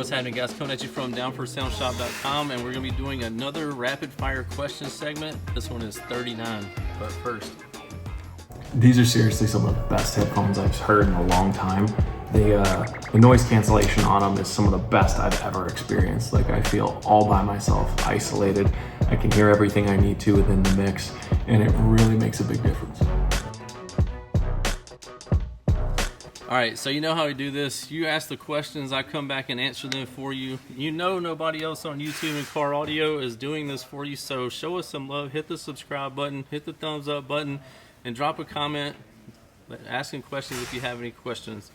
What's happening, guys? Coming at you from downforsoundshop.com, and we're going to be doing another rapid fire question segment. This one is 39, but first. These are seriously some of the best headphones I've heard in a long time. The noise cancellation on them is some of the best I've ever experienced. Like, I feel all by myself, isolated. I can hear everything I need to within the mix, and it really makes a big difference. All right, so you know how we do this. You ask the questions, I come back and answer them for you. You know nobody else on YouTube and Car Audio is doing this for you, so show us some love. Hit the subscribe button, hit the thumbs up button, and drop a comment asking questions if you have any questions.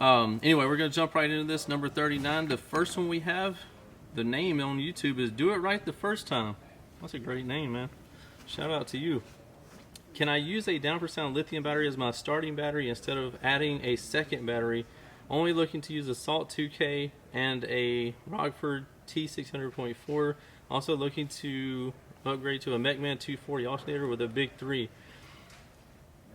Anyway, we're going to jump right into this. Number 39, the first one we have, the name on YouTube is Do It Right the First Time. That's a great name, man. Shout out to you. Can I use a down for sound lithium battery as my starting battery instead of adding a second battery? Only looking to use a Salt 2K and a Rockford T600.4. Also looking to upgrade to a Mechman 240 alternator with a big 3.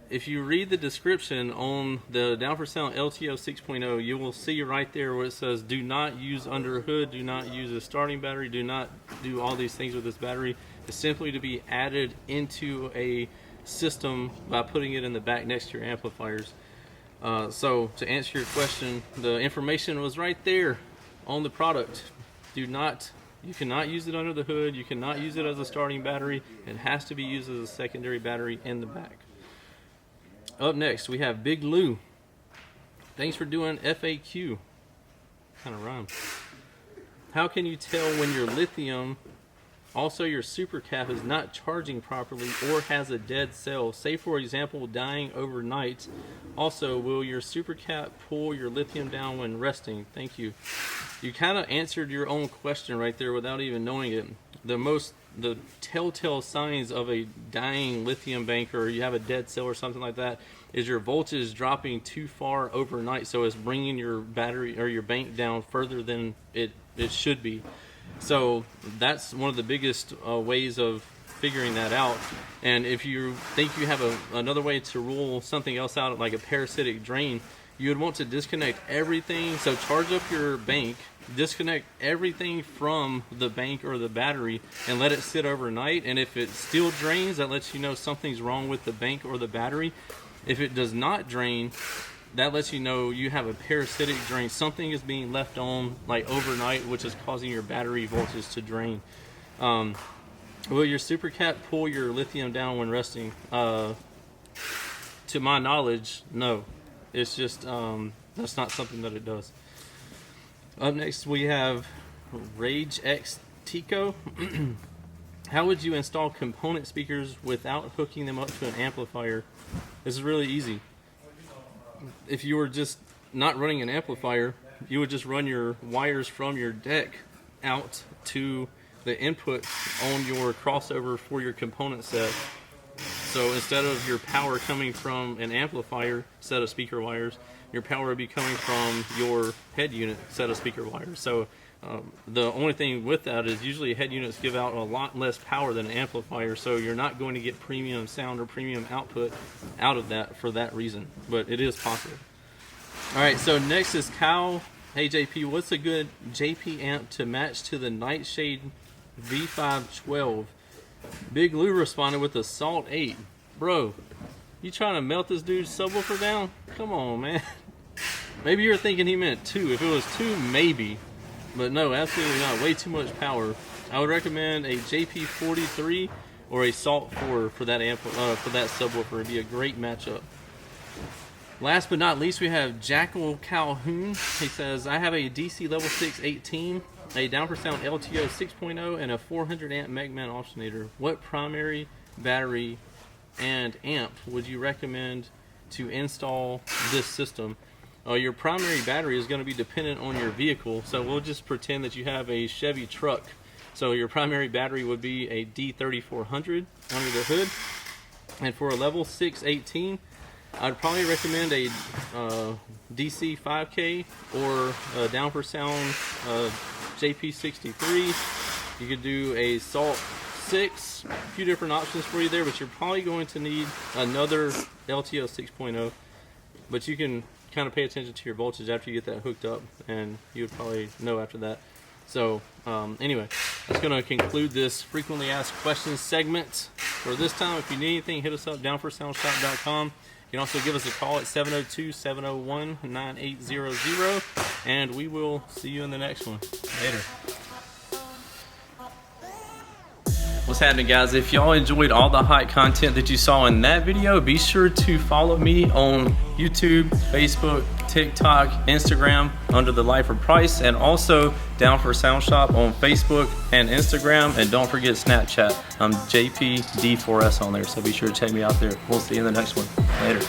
If you read the description on the down for sound LTO 6.0, you will see right there where it says do not use under hood, do not use a starting battery, do not do all these things with this battery. It's simply to be added into a system by putting it in the back next to your amplifiers. So to answer your question, the information was right there on the product. You cannot use it under the hood, you cannot use it as a starting battery. It has to be used as a secondary battery in the back. Up next we have Big Lou. Thanks for doing FAQ. Kind of rhymes. How can you tell when your lithium, also your super cap, is not charging properly or has a dead cell? Say for example dying overnight. Also, will your super cap pull your lithium down when resting? Thank you. You kind of answered your own question right there without even knowing it. The telltale signs of a dying lithium bank, or you have a dead cell or something like that, is your voltage dropping too far overnight, so it's bringing your battery or your bank down further than it should be. So that's one of the biggest ways of figuring that out. And if you think you have another way to rule something else out, like a parasitic drain, you would want to disconnect everything. So charge up your bank, disconnect everything from the bank or the battery, and let it sit overnight. And if it still drains, that lets you know something's wrong with the bank or the battery. If it does not drain, that lets you know you have a parasitic drain. Something is being left on like overnight, which is causing your battery voltage to drain. Will your super cap pull your lithium down when resting? To my knowledge, no. It's just that's not something that it does. Up next we have Rage X Tico. How would you install component speakers without hooking them up to an amplifier? This is really easy. If you were just not running an amplifier, you would just run your wires from your deck out to the input on your crossover for your component set. So instead of your power coming from an amplifier set of speaker wires, your power would be coming from your head unit set of speaker wires. So the only thing with that is usually head units give out a lot less power than an amplifier, so you're not going to get premium sound or premium output out of that for that reason, but it is possible. Alright, so next is Kyle. Hey JP, what's a good JP amp to match to the Nightshade V512? Big Lou responded with a Salt 8. Bro, you trying to melt this dude's subwoofer down? Come on, man. Maybe you're thinking he meant 2. If it was 2, maybe. But no, absolutely not. Way too much power. I would recommend a JP43 or a Salt 4 for that subwoofer. It'd be a great matchup. Last but not least, we have Jackal Calhoun. He says, I have a DC level 6 18, a down for sound LTO 6.0, and a 400 amp Mechman alternator. What primary battery and amp would you recommend to install this system? Your primary battery is going to be dependent on your vehicle, so we'll just pretend that you have a Chevy truck. So your primary battery would be a D3400 under the hood. And for a level 6 18, I'd probably recommend a DC 5K or a down for sound JP63. You could do a Salt 6, a few different options for you there, but you're probably going to need another LTO 6.0. But you can kind of pay attention to your voltage after you get that hooked up, and you would probably know after that. So anyway, that's going to conclude this frequently asked questions segment for this time. If you need anything, hit us up, downforsoundshop.com. You can also give us a call at 702-701-9800, and we will see you in the next one. Later. What's happening, guys? If y'all enjoyed all the hot content that you saw in that video, be sure to follow me on YouTube, Facebook, TikTok, Instagram under the Life of Price, and also Down for Sound Shop on Facebook and Instagram. And don't forget Snapchat. I'm JPD4S on there, so be sure to check me out there. We'll see you in the next one. Later.